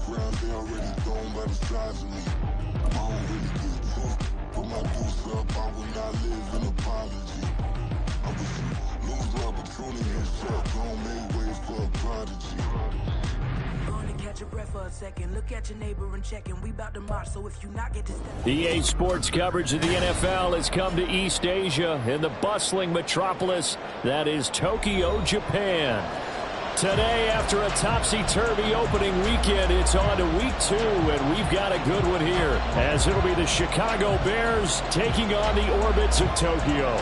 ground, they already thrown by the size of me. I don't really give a fuck. Put my deuce up, I will not live in apology. I wish you lose the opportunity and shut, don't make way for a prodigy. Catch your breath for a second. Look at your neighbor and check in. We about to march, so if you not get to step. EA Sports coverage of the NFL has come to East Asia in the bustling metropolis that is Tokyo, Japan. Today, after a topsy-turvy opening weekend, it's on to week 2, and we've got a good one here, as it'll be the Chicago Bears taking on the Orbits of Tokyo.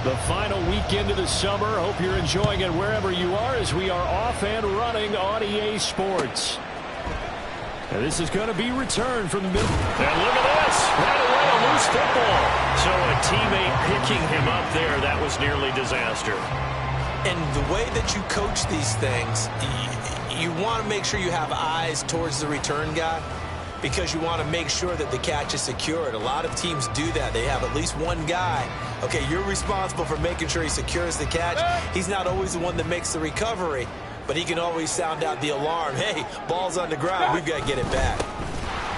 The final weekend of the summer. Hope you're enjoying it wherever you are as we are off and running on EA Sports. And this is going to be returned from the middle. And look at this. Right away, a loose football. So a teammate picking him up there, that was nearly disaster. And the way that you coach these things, you want to make sure you have eyes towards the return guy, because you want to make sure that the catch is secured. A lot of teams do that. They have at least one guy. Okay, you're responsible for making sure he secures the catch. He's not always the one that makes the recovery, but he can always sound out the alarm. Hey, ball's on the ground. We've got to get it back.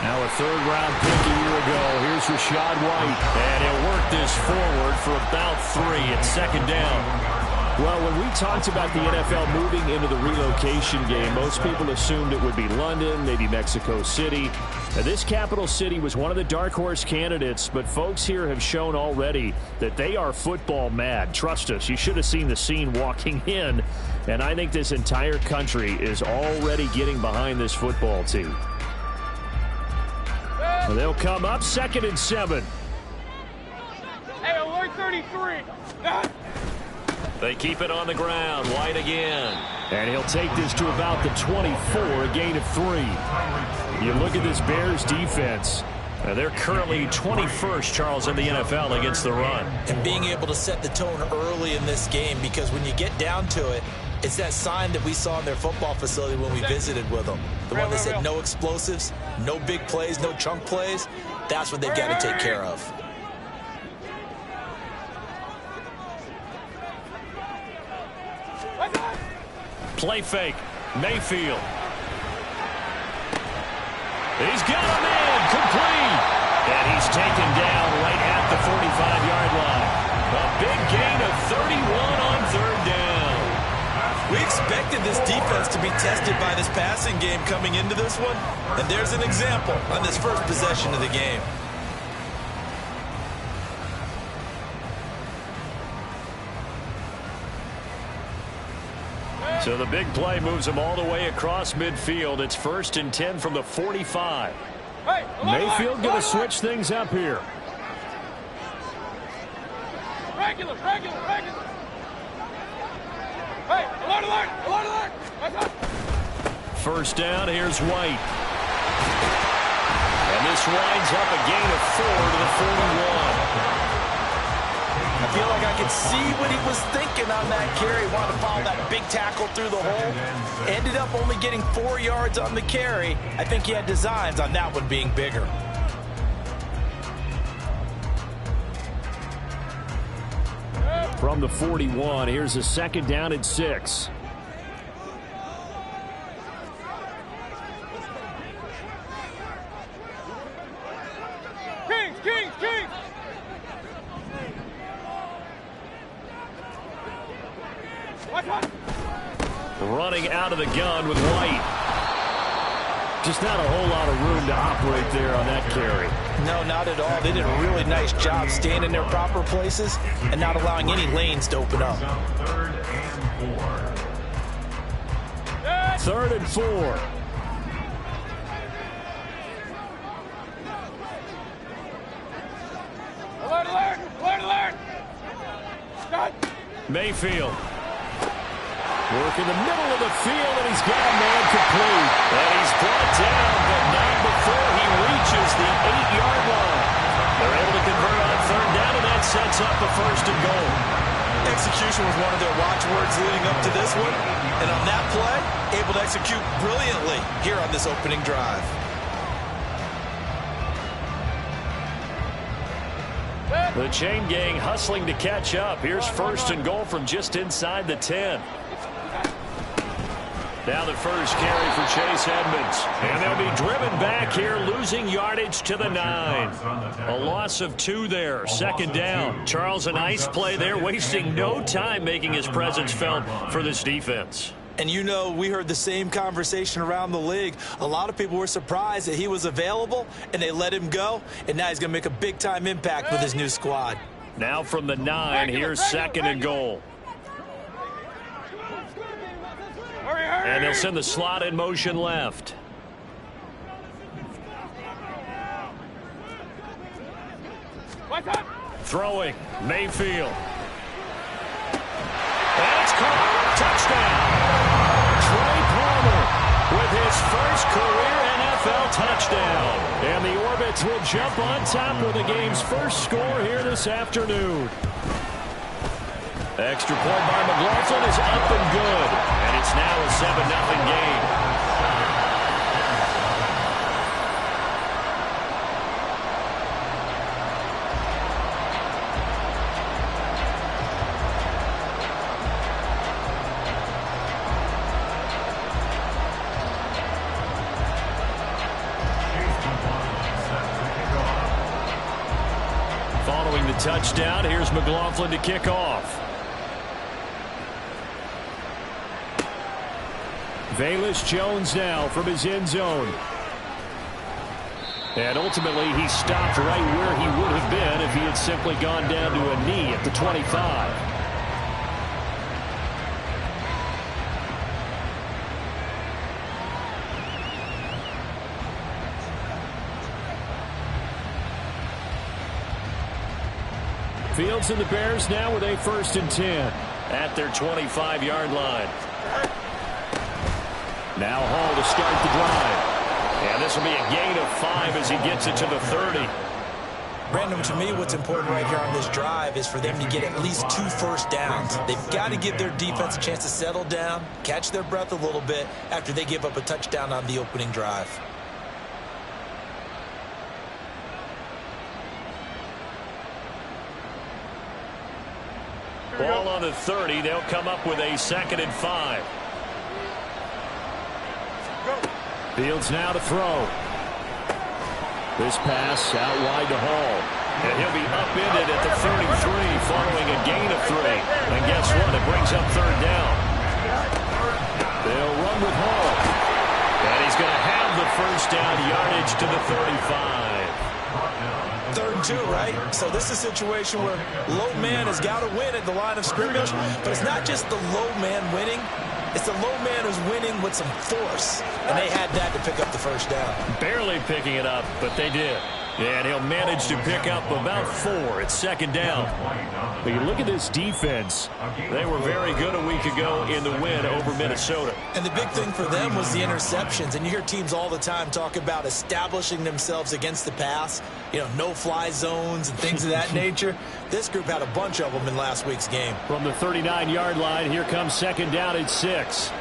Now a third-round pick a year ago. Here's Rachaad White. And he'll work this forward for about 3 at second down. Well, when we talked about the NFL moving into the relocation game, most people assumed it would be London, maybe Mexico City. Now, this capital city was one of the dark horse candidates, but folks here have shown already that they are football mad. Trust us, you should have seen the scene walking in, and I think this entire country is already getting behind this football team. Well, they'll come up 2nd and 7. Hey, alert 33. They keep it on the ground. White again. And he'll take this to about the 24, a gain of 3. You look at this Bears defense. They're currently 21st, Charles, in the NFL against the run. And being able to set the tone early in this game, because when you get down to it, it's that sign that we saw in their football facility when we visited with them. The one that said no explosives, no big plays, no chunk plays. That's what they've got to take care of. Play fake. Mayfield. He's got a man complete. And he's taken down right at the 45-yard line. A big gain of 31 on 3rd down. We expected this defense to be tested by this passing game coming into this one. And there's an example on this first possession of the game. So the big play moves them all the way across midfield. It's 1st and 10 from the 45. Hey, Mayfield going to switch things up here. Regular. Hey, alert. First down, here's White. And this winds up a gain of 4 to the 41. I feel like I could see what he was thinking on that carry. Wanted to follow that big tackle through the hole. Ended up only getting 4 yards on the carry. I think he had designs on that one being bigger. From the 41, here's a 2nd down and 6. Kings. Running out of the gun with White. Just not a whole lot of room to operate there on that carry. No, not at all. They did a really nice job staying in their proper places and not allowing any lanes to open up. 3rd and 4. Alert. Mayfield. Work in the middle of the field, and he's got a man complete. And he's brought down, but not before he reaches the 8-yard line. They're able to convert on 3rd down, and that sets up a 1st and goal. Execution was one of their watchwords leading up to this one. And on that play, able to execute brilliantly here on this opening drive. The chain gang hustling to catch up. Here's first and goal from just inside the 10. Now the first carry for Chase Edmonds. And they'll be driven back here, losing yardage to the 9. A loss of 2 there. Second down. Charles, a nice play there, wasting no time making his presence felt for this defense. And you know, we heard the same conversation around the league. A lot of people were surprised that he was available, and they let him go. And now he's going to make a big-time impact with his new squad. Now from the 9, here's second and goal. And they'll send the slot in motion left. Throwing, Mayfield. That's caught. Touchdown. Trey Palmer with his first career NFL touchdown. And the Orbits will jump on top with the game's first score here this afternoon. Extra point by McLaughlin is up and good. And it's now a 7-0 game. Following the touchdown, here's McLaughlin to kick off. Velus Jones now from his end zone. And ultimately, he stopped right where he would have been if he had simply gone down to a knee at the 25. Fields and the Bears now with a 1st and 10 at their 25-yard line. Now Hall to start the drive. And this will be a gain of 5 as he gets it to the 30. Brandon, to me, what's important right here on this drive is for them to get at least 2 first downs. They've got to give their defense a chance to settle down, catch their breath a little bit after they give up a touchdown on the opening drive. Ball on the 30. They'll come up with a 2nd and 5. Fields now to throw. This pass out wide to Hall. And he'll be upended at the 33 following a gain of 3. And guess what? It brings up 3rd down. They'll run with Hall. And he's going to have the first down yardage to the 35. 3rd and 2, right? So this is a situation where low man has got to win at the line of scrimmage. But it's not just the low man winning. It's the low man who's winning with some force. And they had that to pick up the first down. Barely picking it up, but they did. And he'll manage to pick up about 4 at 2nd down. But you look at this defense. They were very good a week ago in the win over Minnesota. And the big thing for them was the interceptions. And you hear teams all the time talk about establishing themselves against the pass. You know, no-fly zones and things of that nature. This group had a bunch of them in last week's game. From the 39-yard line, here comes 2nd down at 6.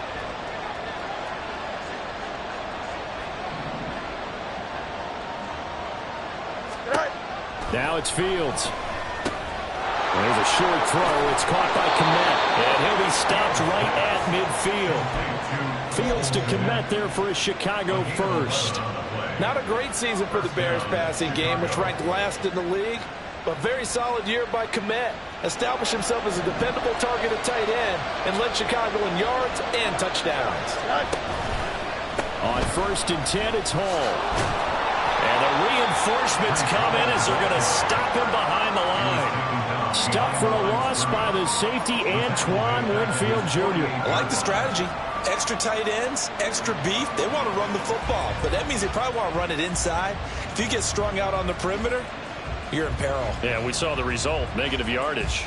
Now it's Fields. There's a short throw. It's caught by Kmet. And he'll be stopped right at midfield. Fields to Kmet there for a Chicago first. Not a great season for the Bears passing game, which ranked last in the league, but very solid year by Kmet. Established himself as a dependable target at tight end and led Chicago in yards and touchdowns. On 1st and 10, it's Hall. And the reinforcements come in as they're going to stop him behind the line. Stopped for a loss by the safety, Antoine Winfield Jr. I like the strategy. Extra tight ends, extra beef. They want to run the football, but that means they probably want to run it inside. If you get strung out on the perimeter, you're in peril. Yeah, we saw the result, negative yardage.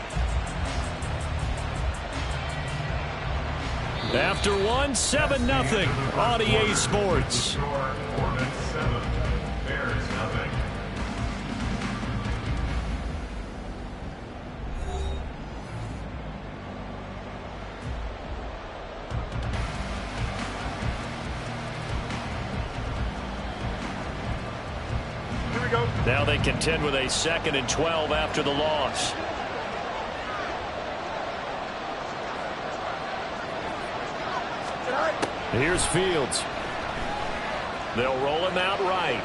After 7-0 on EA Sports. go. Now they contend with a 2nd and 12 after the loss. Here's Fields. They'll roll him out right.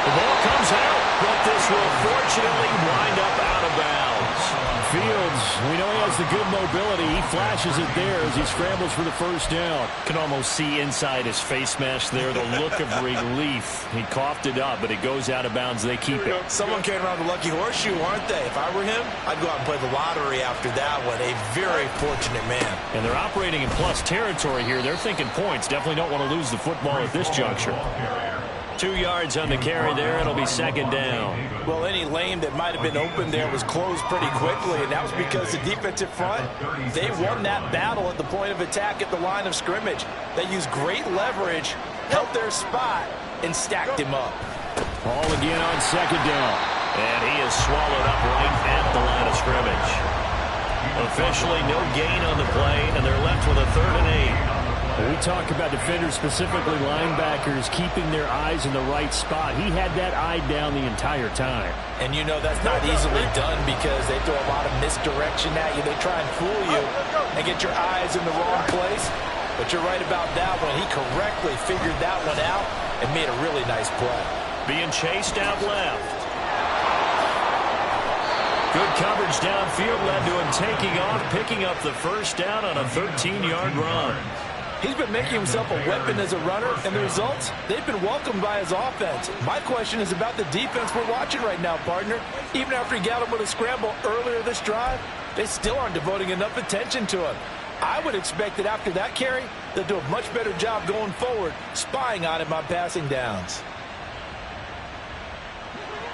The ball comes out, but this will fortunately wind up out of bounds. Fields, we know he has the good mobility. He flashes it there as he scrambles for the first down. Can almost see inside his face mask there the look of relief. He coughed it up, but it goes out of bounds. They keep it. Someone carrying around the lucky horseshoe, aren't they? If I were him, I'd go out and play the lottery after that one. A very fortunate man. And they're operating in plus territory here. They're thinking points. Definitely don't want to lose the football at this juncture. 2 yards on the carry there. It'll be 2nd down. Well, any lane that might have been open there was closed pretty quickly, and that was because the defensive front, they won that battle at the point of attack at the line of scrimmage. They used great leverage, held their spot, and stacked him up. Ball again on 2nd down. And he is swallowed up right at the line of scrimmage. Officially no gain on the play, and they're left with a 3rd and 8. We talk about defenders, specifically linebackers, keeping their eyes in the right spot. He had that eye down the entire time. And you know that's not easily done because they throw a lot of misdirection at you. They try and fool you and get your eyes in the wrong place. But you're right about that one. He correctly figured that one out and made a really nice play. Being chased out left. Good coverage downfield led to him taking off, picking up the first down on a 13-yard run. He's been making himself a weapon as a runner, and the results, they've been welcomed by his offense. My question is about the defense we're watching right now, partner. Even after he got him with a scramble earlier this drive, they still aren't devoting enough attention to him. I would expect that after that carry, they'll do a much better job going forward, spying on him on passing downs.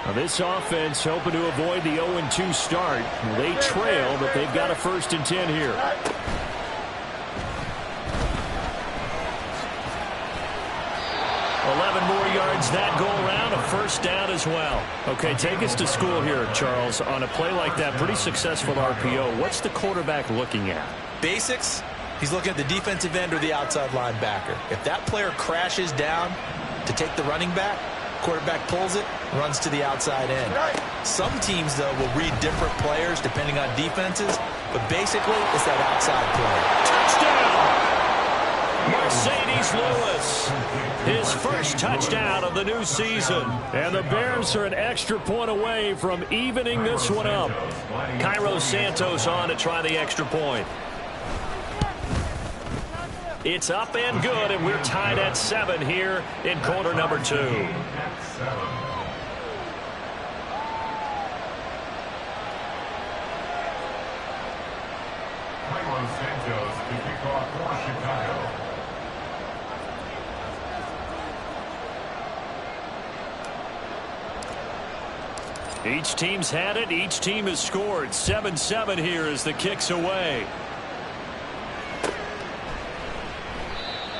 Now this offense hoping to avoid the 0-2 start. They trail, but they've got a 1st and 10 here. 11 more yards that go around, a 1st down as well. Okay, take us to school here, Charles. On a play like that, pretty successful RPO. What's the quarterback looking at? Basics, he's looking at the defensive end or the outside linebacker. If that player crashes down to take the running back, quarterback pulls it, runs to the outside end. Some teams, though, will read different players depending on defenses, but basically it's that outside player. Touchdown! Mercedes Lewis. His first touchdown of the new season. And the Bears are an extra point away from evening this one up. Cairo Santos on to try the extra point. It's up and good, and we're tied at 7 here in quarter number 2. Cairo Santos to kick off for Chicago. Each team's had it. Each team has scored. 7-7 here as the kick's away.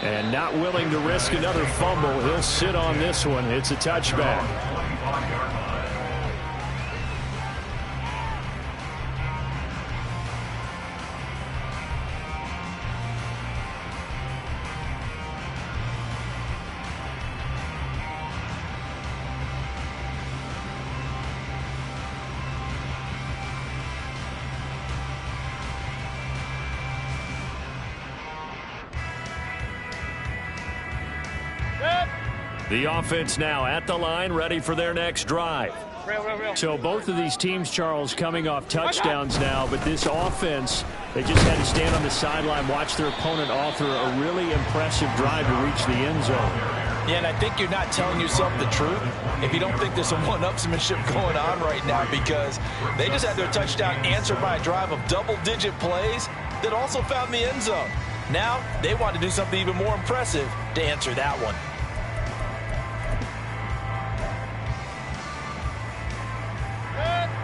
And not willing to risk another fumble. He'll sit on this one. It's a touchback. The offense now at the line, ready for their next drive. So both of these teams, Charles, coming off touchdowns now, but this offense, they just had to stand on the sideline, watch their opponent author a really impressive drive to reach the end zone. Yeah, and I think you're not telling yourself the truth if you don't think there's some one-upsmanship going on right now, because they just had their touchdown answered by a drive of double-digit plays that also found the end zone. Now they want to do something even more impressive to answer that one.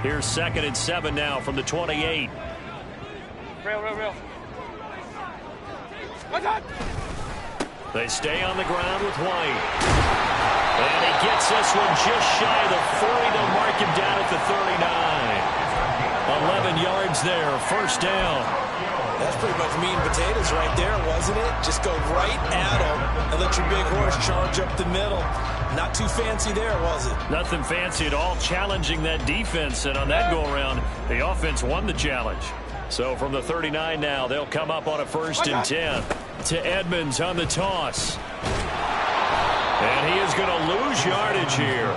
Here's 2nd and 7 now from the 28. Real. They stay on the ground with White. And he gets this one just shy of the 40. They'll mark him down at the 39. 11 yards there, 1st down. That's pretty much meat and potatoes right there, wasn't it? Just go right at him and let your big horse charge up the middle. Not too fancy there, was it? Nothing fancy at all, challenging that defense, and on that go-around, the offense won the challenge. So from the 39 now, they'll come up on a 1st and 10 to Edmonds on the toss. And he is going to lose yardage here.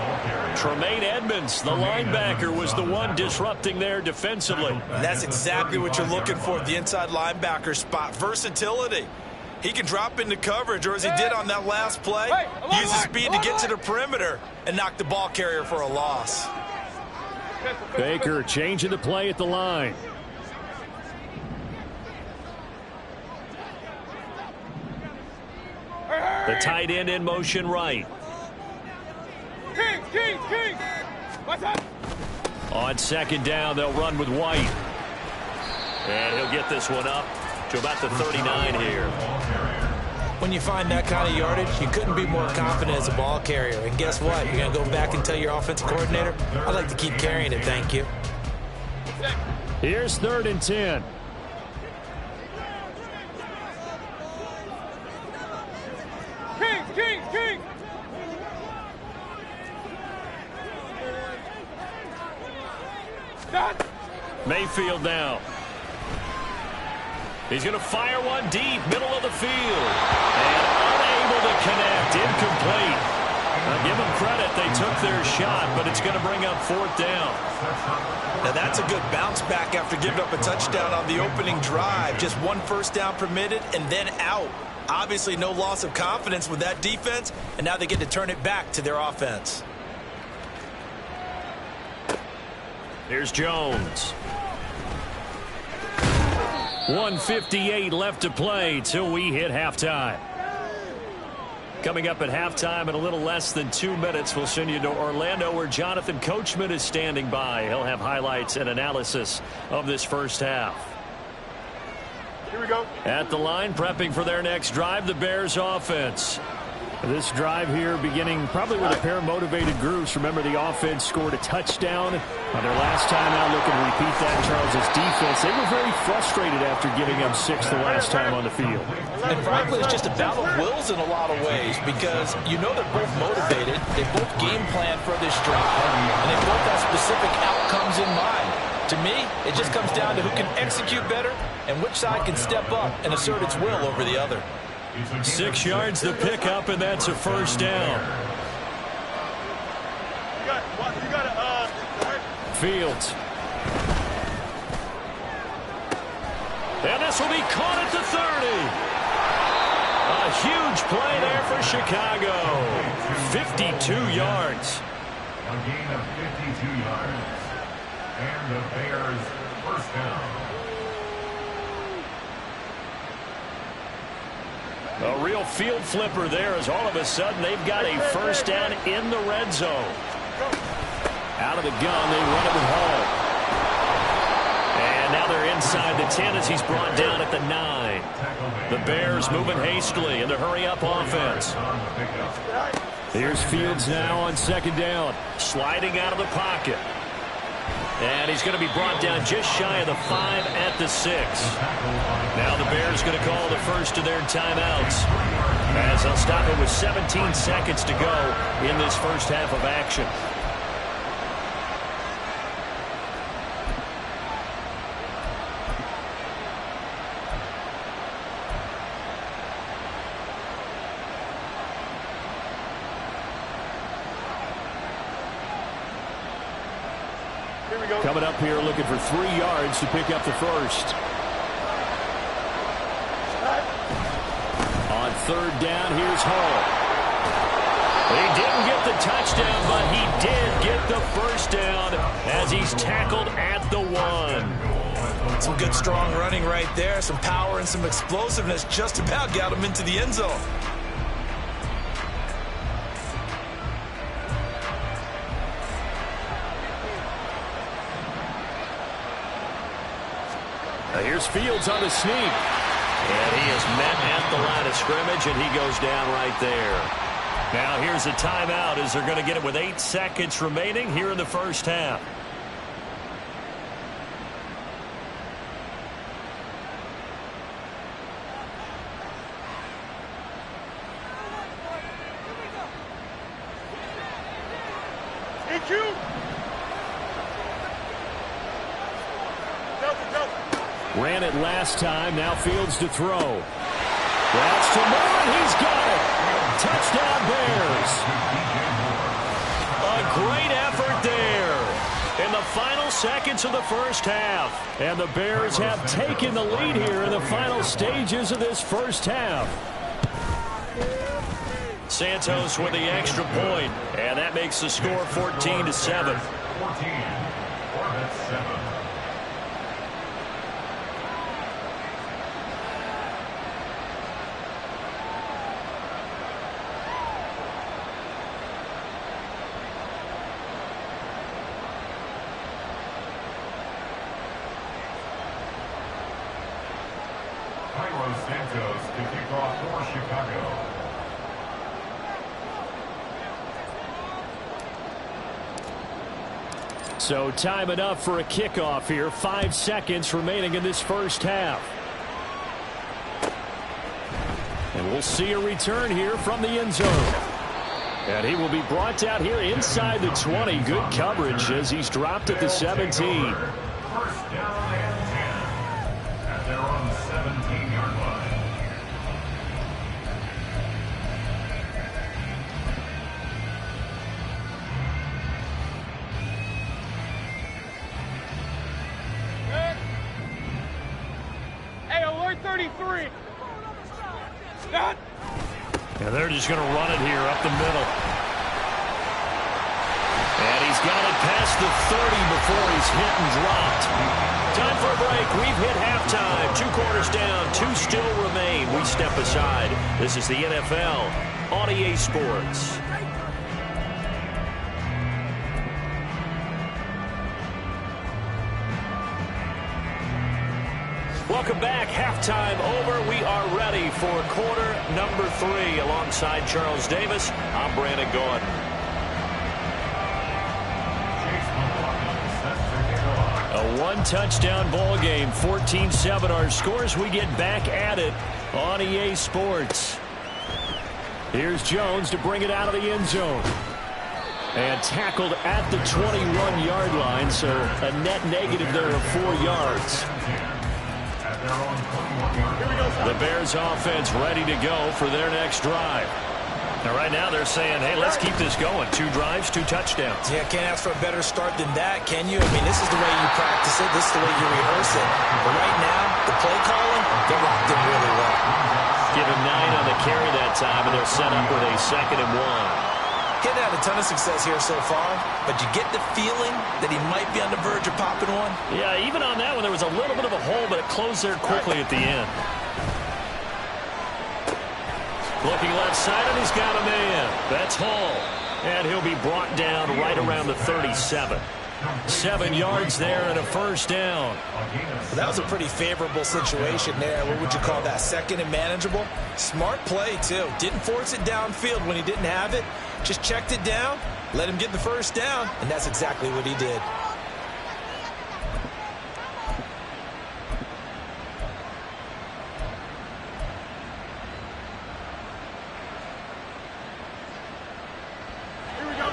Tremaine Edmonds, the linebacker, was the one disrupting there defensively. And that's exactly what you're looking for at the inside linebacker spot. Versatility. He can drop into coverage, or as he did on that last play, use his speed to get to the perimeter and knock the ball carrier for a loss. Baker changing the play at the line. The tight end in motion right. King. What's up? On 2nd down, they'll run with White. And he'll get this one up to about the 39 here. When you find that kind of yardage, you couldn't be more confident as a ball carrier. And guess what? You're going to go back and tell your offensive coordinator, I'd like to keep carrying it, thank you. Here's 3rd and 10. King. Mayfield now. He's going to fire one deep, middle of the field. And unable to connect, incomplete. Now give them credit, they took their shot, but it's going to bring up 4th down. Now that's a good bounce back after giving up a touchdown on the opening drive. Just 1 first down permitted and then out. Obviously no loss of confidence with that defense, and now they get to turn it back to their offense. Here's Jones. 1:58 left to play till we hit halftime. Coming up at halftime in a little less than 2 minutes, we'll send you to Orlando where Jonathan Coachman is standing by. He'll have highlights and analysis of this first half. Here we go. At the line, prepping for their next drive, the Bears offense. This drive here beginning probably with a pair of motivated groups. Remember, the offense scored a touchdown on their last time out. Looking to repeat that. Charles' defense, they were very frustrated after giving up 6 the last time on the field. And frankly, it's just a battle of wills in a lot of ways because you know they're both motivated. They both game plan for this drive, and they both have specific outcomes in mind. To me, it just comes down to who can execute better and which side can step up and assert its will over the other. 6 yards to pick up, and that's a 1st down. Fields. And this will be caught at the 30. A huge play there for Chicago. 52 yards. A gain of 52 yards. And the Bears 1st down. A real field flipper there as all of a sudden they've got a 1st down in the red zone. Out of the gun, they run it with Hall. And now they're inside the 10 as he's brought down at the 9. The Bears moving hastily in the hurry-up offense. Here's Fields now on 2nd down. Sliding out of the pocket. And he's going to be brought down just shy of the 5 at the 6. Now the Bears going to call the first of their timeouts as they'll stop it with 17 seconds to go in this first half of action. Coming up here looking for 3 yards to pick up the first. On 3rd down, here's Hall. He didn't get the touchdown, but he did get the 1st down as he's tackled at the 1. Some good strong running right there. Some power and some explosiveness just about got him into the end zone. Here's Fields on the sneak. And he is met at the line of scrimmage, and he goes down right there. Now here's a timeout as they're going to get it with 8 seconds remaining here in the first half. DQ. Ran it last time. Now Fields to throw. That's to Moore, and he's got it. Touchdown Bears. A great effort there in the final seconds of the first half. And the Bears have taken the lead here in the final stages of this first half. Santos with the extra point, and that makes the score 14-7. 14-7. Santos to kick off for Chicago. So time enough for a kickoff here. 5 seconds remaining in this first half. And we'll see a return here from the end zone. And he will be brought down here inside the 20. Good coverage as he's dropped at the 17. First down and 10 at their own 17-yard line. Hey, alert 33. Done. And they're just going to run it here up the middle. And he's got it past the 30 before he's hit and dropped. Time for a break. We've hit halftime. 2 quarters down. 2 still remain. We step aside. This is the NFL on EA Sports. Welcome back. Halftime over. We are ready for quarter number 3. Alongside Charles Davis, I'm Brandon Gaudin. A 1-touchdown ball game. 14-7 our scores. We get back at it on EA Sports. Here's Jones to bring it out of the end zone. And tackled at the 21-yard line, so a net negative there of 4 yards. The Bears offense ready to go for their next drive. Now, right now they're saying, hey, let's keep this going. 2 drives, 2 touchdowns. Yeah, can't ask for a better start than that, can you? I mean, this is the way you practice it. This is the way you rehearse it. But right now, the play calling, they're locked in really well. Give him 9 on the carry that time, and they'll set up with a 2nd and 1. He's had a ton of success here so far, but you get the feeling that he might be on the verge of popping one. Yeah, even on that one, there was a little bit of a hole, but it closed there quickly at the end. Looking left side, and he's got a man. That's Hall. And he'll be brought down right around the 37. 7 yards there and a first down. Well, that was a pretty favorable situation there. What would you call that? 2nd and manageable? Smart play, too. Didn't force it downfield when he didn't have it. Just checked it down, let him get the first down, and that's exactly what he did.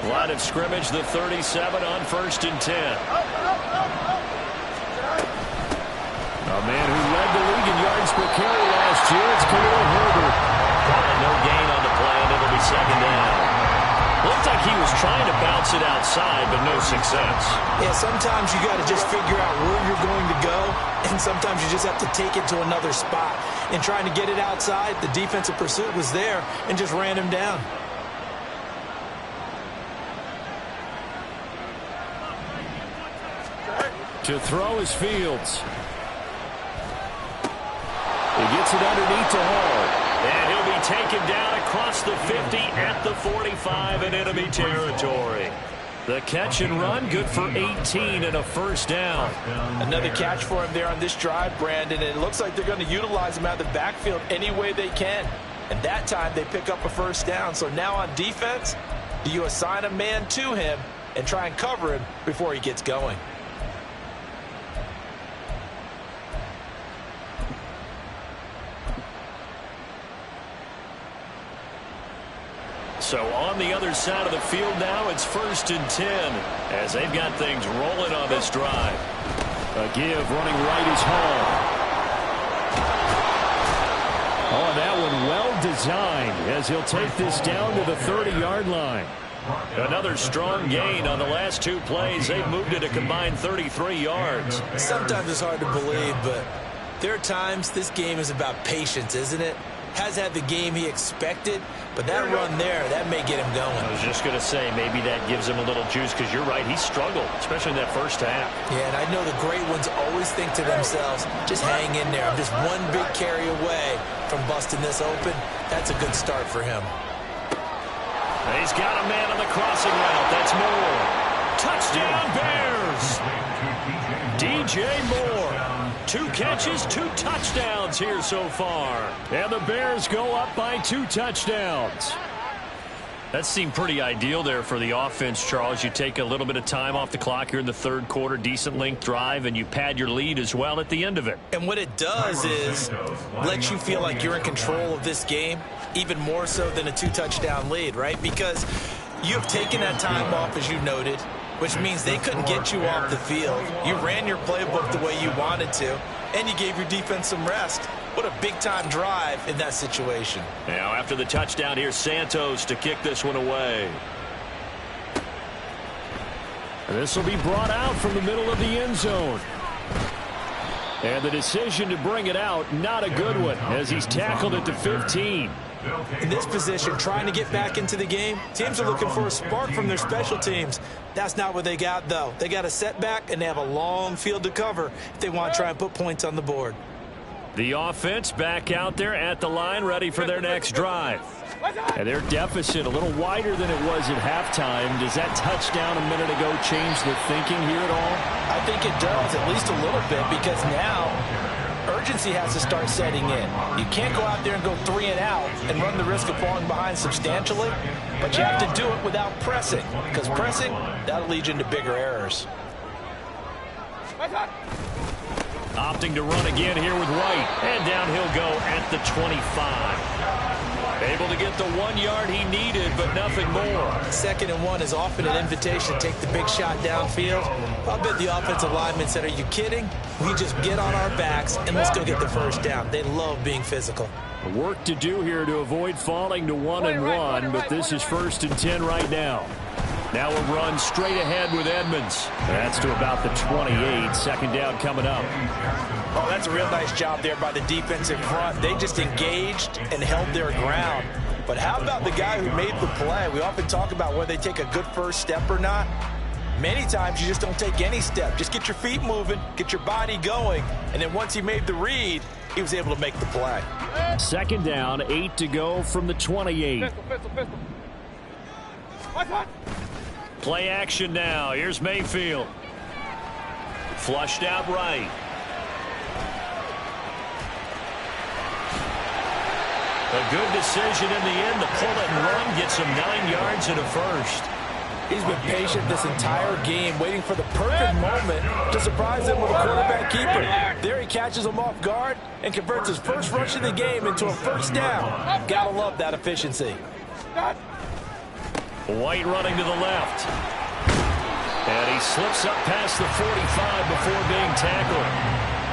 Line of scrimmage, the 37 on 1st and 10. A man who led the league in yards per carry last year, it's Khalil Herbert. No gain on the play, and it'll be 2nd down. Looked like he was trying to bounce it outside, but no success. Yeah, sometimes you got to just figure out where you're going to go, and sometimes you just have to take it to another spot. In trying to get it outside, the defensive pursuit was there and just ran him down. To throw is Fields. He gets it underneath to Hall. And he'll be taken down across the 50 at the 45 in enemy territory. The catch and run, good for 18 and a first down. Another catch for him there on this drive, Brandon. And it looks like they're going to utilize him out of the backfield any way they can. And that time they pick up a first down. So now on defense, do you assign a man to him and try and cover him before he gets going? So on the other side of the field now, it's 1st and 10 as they've got things rolling on this drive. A give running right is Hall. Oh, that one well designed as he'll take this down to the 30-yard line. Another strong gain on the last 2 plays. They've moved it a combined 33 yards. Sometimes it's hard to believe, but there are times this game is about patience, isn't it? Has had the game he expected, but that run there, that may get him going. I was just going to say, maybe that gives him a little juice, because you're right, he struggled, especially in that first half. Yeah, and I know the great ones always think to themselves, just hang in there. I'm just one big carry away from busting this open. That's a good start for him. He's got a man on the crossing route. That's Moore. Touchdown, Bears! DJ Moore. 2 catches, 2 touchdowns here so far. And the Bears go up by 2 touchdowns. That seemed pretty ideal there for the offense, Charles. You take a little bit of time off the clock here in the 3rd quarter, decent length drive, and you pad your lead as well at the end of it. And what it does is let you feel like you're in control of this game, even more so than a 2-touchdown lead, right? Because you have taken that time off, as you noted, which means they couldn't get you off the field. You ran your playbook the way you wanted to, and you gave your defense some rest. What a big-time drive in that situation. Now, after the touchdown, here's Santos to kick this one away. And this will be brought out from the middle of the end zone. And the decision to bring it out, not a good one, as he's tackled at the 15. In this position, trying to get back into the game, teams are looking for a spark from their special teams. That's not what they got, though. They got a setback, and they have a long field to cover if they want to try and put points on the board. The offense back out there at the line, ready for their next drive. And their deficit a little wider than it was at halftime. Does that touchdown a minute ago change the thinking here at all? I think it does, at least a little bit, because now urgency has to start setting in. You can't go out there and go 3 and out and run the risk of falling behind substantially, but you have to do it without pressing, because pressing, that'll lead you into bigger errors. Opting to run again here with White. And down he'll go at the 25. Able to get the 1 yard he needed, but nothing more. 2nd and 1 is often an invitation to take the big shot downfield. I'll bet the offensive lineman said, are you kidding? We just get on our backs and let's go get the first down. They love being physical. Work to do here to avoid falling to 1 and 1, but this is 1st and 10 right now. Now a run straight ahead with Edmonds. That's to about the 28. 2nd down coming up. Oh, that's a real nice job there by the defensive front. They just engaged and held their ground. But how about the guy who made the play? We often talk about whether they take a good first step or not. Many times you just don't take any step. Just get your feet moving, get your body going, and then once he made the read, he was able to make the play. 2nd down, 8 to go from the 28. Pistol. Play action now. Here's Mayfield. Flushed out right. A good decision in the end. The pull and run gets him 9 yards and a first. He's been patient this entire game, waiting for the perfect moment to surprise them with a quarterback keeper. There he catches him off guard and converts his first rush of the game into a first down. Gotta love that efficiency. White running to the left. And he slips up past the 45 before being tackled.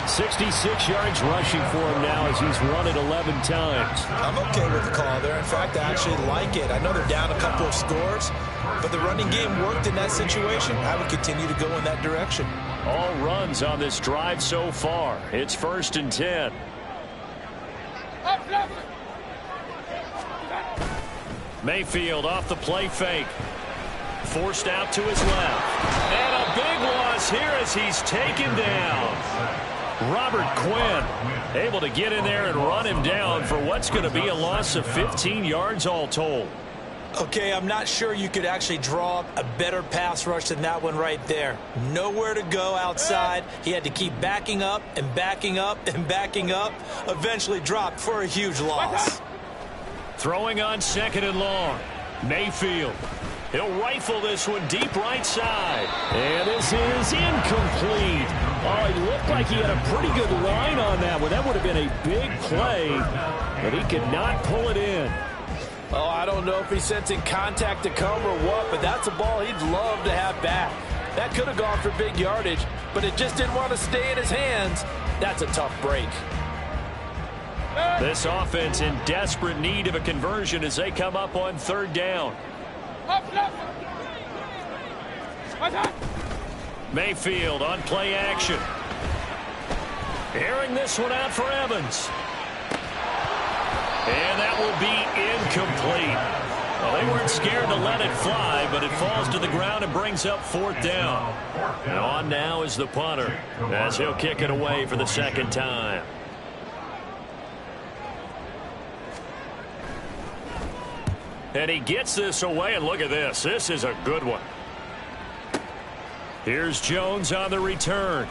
66 yards rushing for him now as he's run it 11 times. I'm okay with the call there. In fact, I actually like it. I know they're down a couple of scores, but the running game worked in that situation. I would continue to go in that direction. All runs on this drive so far. It's 1st and 10. Mayfield off the play fake. Forced out to his left. And a big loss here as he's taken down. Robert Quinn able to get in there and run him down for what's going to be a loss of 15 yards all told. Okay, I'm not sure you could actually draw up a better pass rush than that one right there. Nowhere to go outside. He had to keep backing up and backing up and backing up. Eventually dropped for a huge loss. Throwing on 2nd and long. Mayfield. He'll rifle this one deep right side. And this is incomplete. Oh, he looked like he had a pretty good line on that one. That would have been a big play, but he could not pull it in. Oh, I don't know if he's sensing contact to come or what, but that's a ball he'd love to have back. That could have gone for big yardage, but it just didn't want to stay in his hands. That's a tough break. This offense in desperate need of a conversion as they come up on third down. Mayfield on play action. Airing this one out for Evans. And that will be incomplete. Well, they weren't scared to let it fly, but it falls to the ground and brings up fourth down. And on now is the punter as he'll kick it away for the second time. And he gets this away, and look at this. This is a good one. Here's Jones on the return.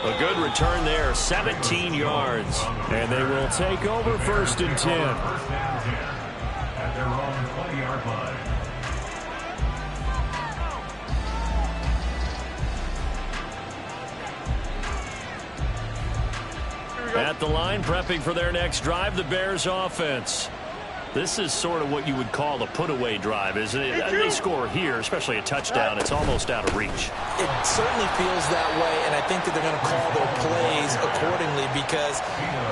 A good return there, 17 yards. And they will take over 1st and 10. At their own 20-yard line. At the line, prepping for their next drive, the Bears offense. This is sort of what you would call a put-away drive, isn't it? They score here, especially a touchdown. It's almost out of reach. It certainly feels that way, and I think that they're going to call their plays accordingly because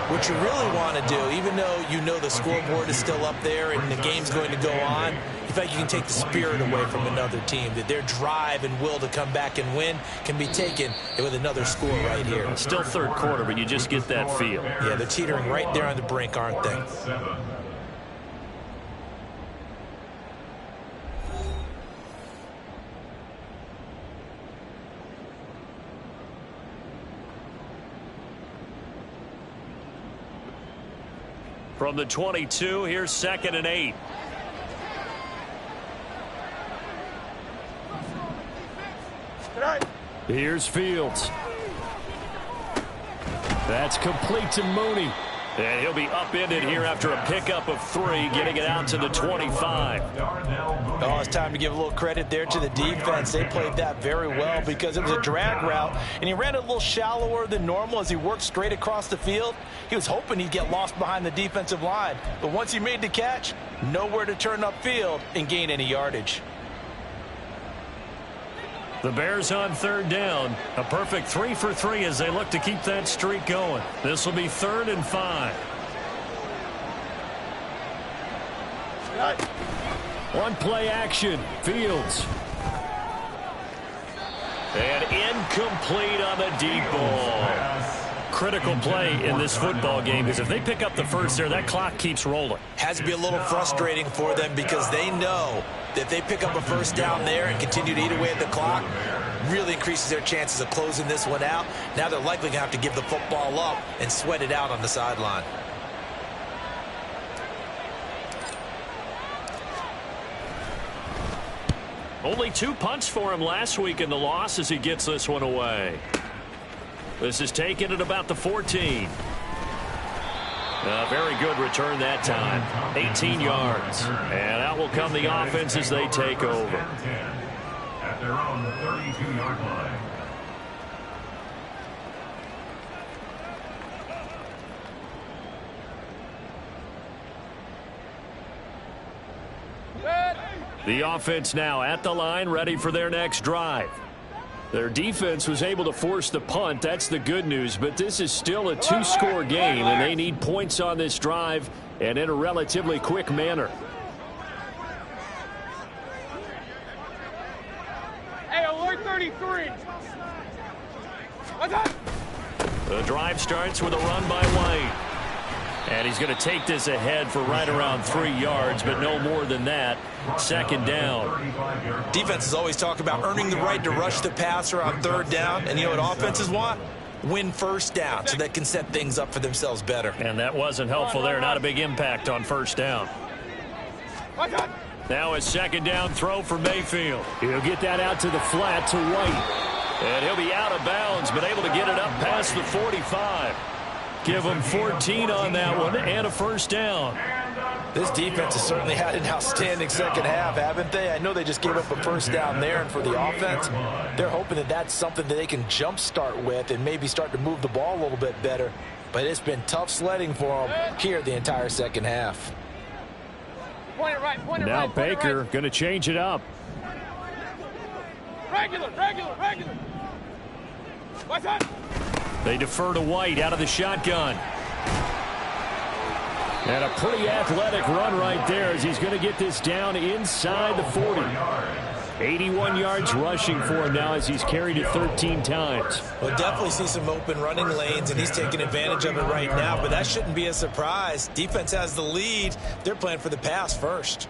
what you really want to do, even though you know the scoreboard is still up there and the game's going to go on, in fact, you can take the spirit away from another team, that their drive and will to come back and win can be taken with another score right here. Still third quarter, but you just get that feel. Yeah, they're teetering right there on the brink, aren't they? From the 22, here's 2nd and 8. Here's Fields. That's complete to Mooney. And he'll be upended here after a pickup of 3, getting it out to the 25. Oh, it's time to give a little credit there to the defense. They played that very well because it was a drag route, and he ran it a little shallower than normal as he worked straight across the field. He was hoping he'd get lost behind the defensive line, but once he made the catch, nowhere to turn upfield and gain any yardage. The Bears on third down. A perfect 3 for 3 as they look to keep that streak going. This will be 3rd and 5. One play action. Fields. And incomplete on the deep ball. Critical play in this football game because if they pick up the first there, that clock keeps rolling. Has to be a little frustrating for them because they know that if they pick up a first down there and continue to eat away at the clock, really increases their chances of closing this one out. Now they're likely going to have to give the football up and sweat it out on the sideline. Only 2 punts for him last week in the loss as he gets this one away. This is taken at about the 14. A very good return that time. 18 yards. And out will come the offense as they take over. At their own 32-yard line. The offense now at the line, ready for their next drive. Their defense was able to force the punt. That's the good news, but this is still a 2-score game, and they need points on this drive and in a relatively quick manner. Hey, alert 33. The drive starts with a run by White. And he's going to take this ahead for right around 3 yards, but no more than that. 2nd down. Defenses always talk about earning the right to rush the passer on 3rd down. And you know what offenses want? Win 1st down so they can set things up for themselves better. And that wasn't helpful there. Not a big impact on 1st down. Now a 2nd down throw for Mayfield. He'll get that out to the flat to White. And he'll be out of bounds, but able to get it up past the 45. Give them 14 on that one and a 1st down. This defense has certainly had an outstanding second half, haven't they? I know they just gave up a 1st down there, and for the offense, they're hoping that that's something that they can jumpstart with and maybe start to move the ball a little bit better. but it's been tough sledding for him here the entire second half. Point it right, point it Now right. Point it Baker right. going to change it up. Regular. What's that? They defer to White out of the shotgun. And a pretty athletic run right there as he's going to get this down inside the 40. 81 yards rushing for him now as he's carried it 13 times. We'll definitely see some open running lanes, and he's taking advantage of it right now, but that shouldn't be a surprise. Defense has the lead. They're playing for the pass first.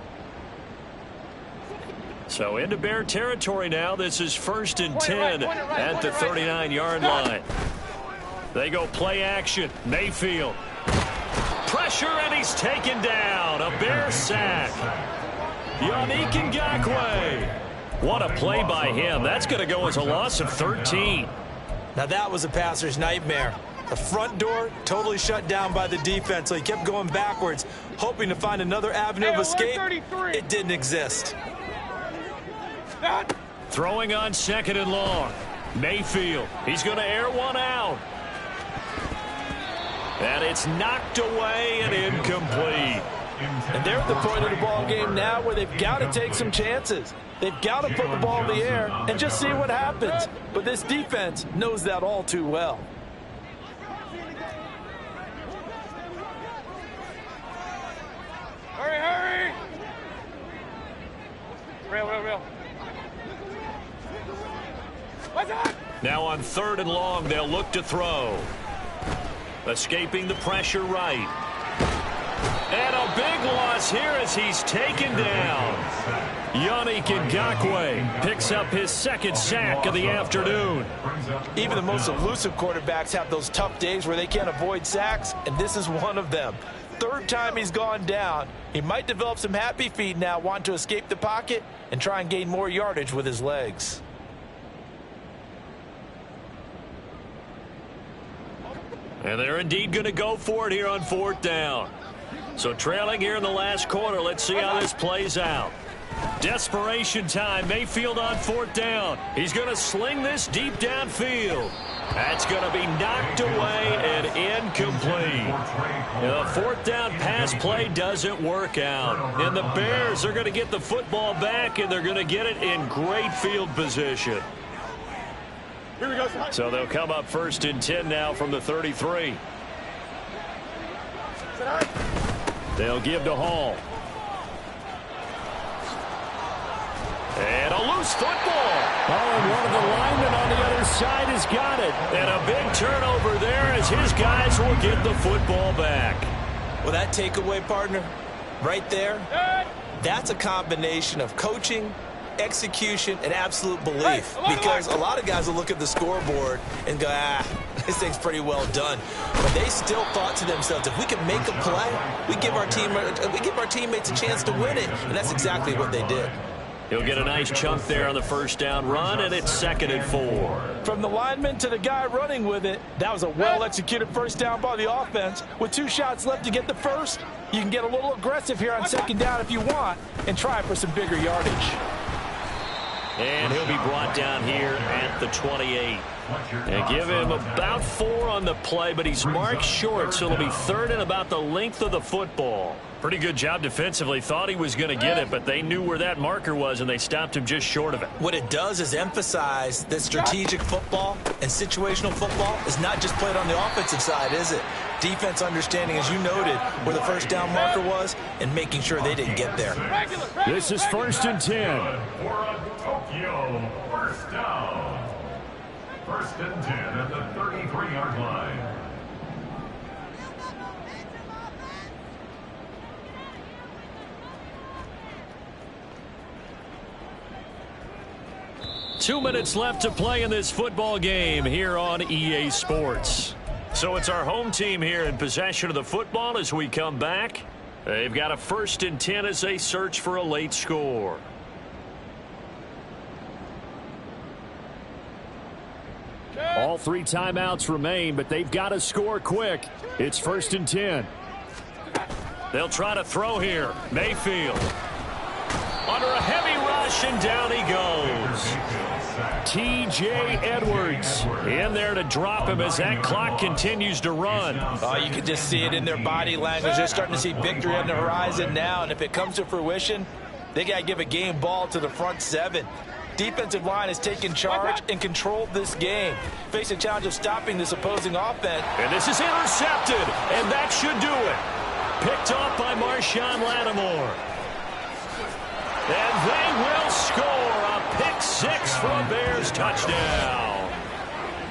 So into Bear territory now. This is 1st and 10 at the 39-yard line. They go play action. Mayfield. Pressure, and he's taken down. A Bear sack. Yannick Ngakoue. What a play by him. That's going to go as a loss of 13. Now that was a passer's nightmare. The front door totally shut down by the defense, so he kept going backwards, hoping to find another avenue of escape. It didn't exist. Throwing on 2nd and long. Mayfield. He's going to air one out. And it's knocked away and incomplete. And they're at the point of the ball game now where they've got to take some chances. They've got to put the ball in the air and just see what happens. But this defense knows that all too well. Hurry. Real. What's that? Now on 3rd and long, they'll look to throw. Escaping the pressure right. And a big loss here as he's taken down. Yannick Ngakoue picks up his 2nd sack of the afternoon. Even the most elusive quarterbacks have those tough days where they can't avoid sacks, and this is one of them. 3rd time he's gone down. He might develop some happy feet now, wanting to escape the pocket and try and gain more yardage with his legs. And they're indeed going to go for it here on 4th down. So trailing here in the last quarter, let's see how this plays out. Desperation time. Mayfield on 4th down. He's going to sling this deep downfield. That's going to be knocked away and incomplete. The 4th down pass play doesn't work out. And the Bears are going to get the football back, and they're going to get it in great field position. Here we go. So they'll come up 1st and 10 now from the 33. They'll give to Hall. And a loose football. Oh, and one of the linemen on the other side has got it. And a big turnover there as his guys will get the football back. Well, that takeaway, partner, right there, that's a combination of coaching, execution, and absolute belief. Because a lot of guys will look at the scoreboard and go, this thing's pretty well done. But they still thought to themselves, if we can make a play, we give our teammates a chance to win it. And that's exactly what they did. He'll get a nice chunk there on the 1st down run, and it's 2nd and 4. From the lineman to the guy running with it, that was a well-executed 1st down by the offense. With 2 shots left to get the 1st, you can get a little aggressive here on 2nd down if you want and try for some bigger yardage. And he'll be brought down here at the 28. And give him about 4 on the play, but he's marked short, so it'll be 3rd and about the length of the football. Pretty good job defensively. Thought he was going to get it, but they knew where that marker was, and they stopped him just short of it. What it does is emphasize that strategic football and situational football is not just played on the offensive side, is it? Defense understanding, as you noted, where the 1st down marker was and making sure they didn't get there. This is 1st and 10. For a Tokyo 1st down. 1st and 10 at the 33-yard line. Two minutes left to play in this football game here on EA Sports. So it's our home team here in possession of the football as we come back. They've got a 1st and 10 as they search for a late score. All 3 timeouts remain, but they've got to score quick. It's 1st and 10. They'll try to throw here. Mayfield. Under a heavy rush, and down he goes. T.J. Edwards in there to drop him as that clock continues to run. Oh, you can just see it in their body language. They're starting to see victory on the horizon now, and if it comes to fruition, they got to give a game ball to the front seven. Defensive line has taken charge and controlled this game. Face a challenge of stopping this opposing offense. And this is intercepted, and that should do it. Picked off by Marshawn Lattimore. And they will score a pick six for a Bears touchdown.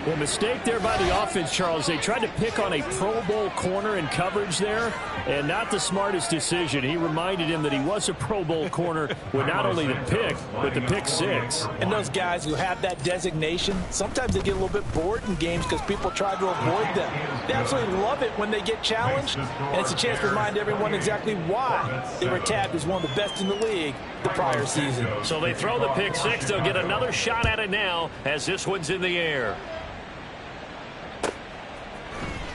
Well, mistake there by the offense, Charles. They tried to pick on a Pro Bowl corner in coverage there, and not the smartest decision. He reminded him that he was a Pro Bowl corner with not only the pick, but the pick six. And those guys who have that designation, sometimes they get a little bit bored in games because people try to avoid them. They absolutely love it when they get challenged, and it's a chance to remind everyone exactly why they were tabbed as one of the best in the league the prior season. So they throw the pick six. They'll get another shot at it now as this one's in the air.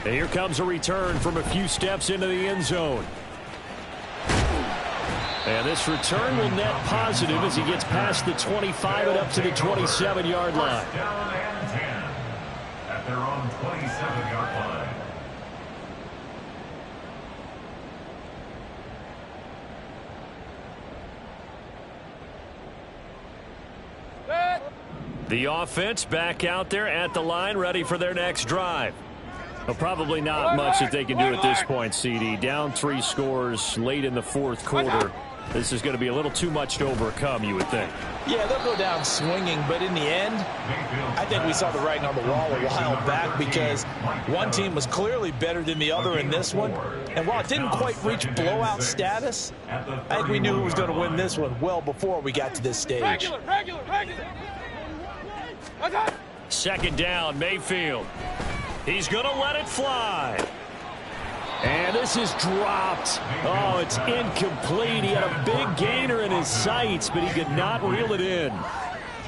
And here comes a return from a few steps into the end zone. And this return will net positive as he gets past the 25 and up to the 27-yard line. First down and 10 at their own 27-yard line. The offense back out there at the line, ready for their next drive. Well, probably not much that they can do at this point, CD. Down 3 scores late in the fourth quarter. This is going to be a little too much to overcome, you would think. Yeah, they'll go down swinging, but in the end, I think we saw the writing on the wall a while back because one team was clearly better than the other in this one. And while it didn't quite reach blowout status, I think we knew who was going to win this one well before we got to this stage. Regular. Second down, Mayfield. He's going to let it fly. And this is dropped. Oh, it's incomplete. He had a big gainer in his sights, but he could not reel it in.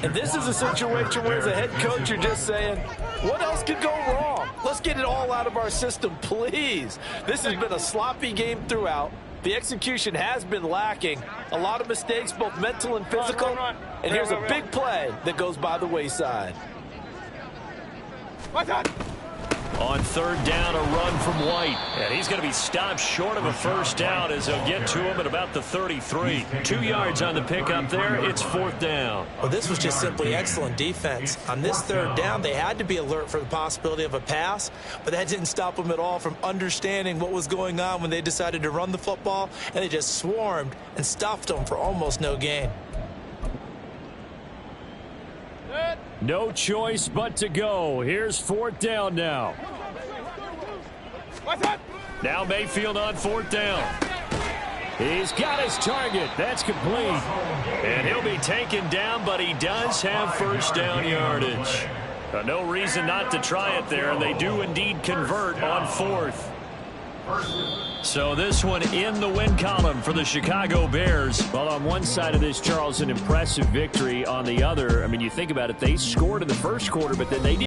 And this is a situation where as a head coach, you're just saying, what else could go wrong? Let's get it all out of our system, please. This has been a sloppy game throughout. The execution has been lacking. A lot of mistakes, both mental and physical. And here's a big play that goes by the wayside. On third down, a run from White. And he's going to be stopped short of a first down as they'll get to him at about the 33. 2 yards on the pickup there. It's fourth down. Well, this was just simply excellent defense. On this third down, they had to be alert for the possibility of a pass, but that didn't stop them at all from understanding what was going on when they decided to run the football, and they just swarmed and stuffed them for almost no gain. No choice but to go. Here's fourth down now. Now Mayfield on fourth down. He's got his target. That's complete. And he'll be taken down, but he does have first down yardage. No reason not to try it there, and they do indeed convert on fourth. So this one in the win column for the Chicago Bears. Well, on one side of this, Charles, an impressive victory. On the other, I mean, you think about it, they scored in the first quarter, but then they didn't.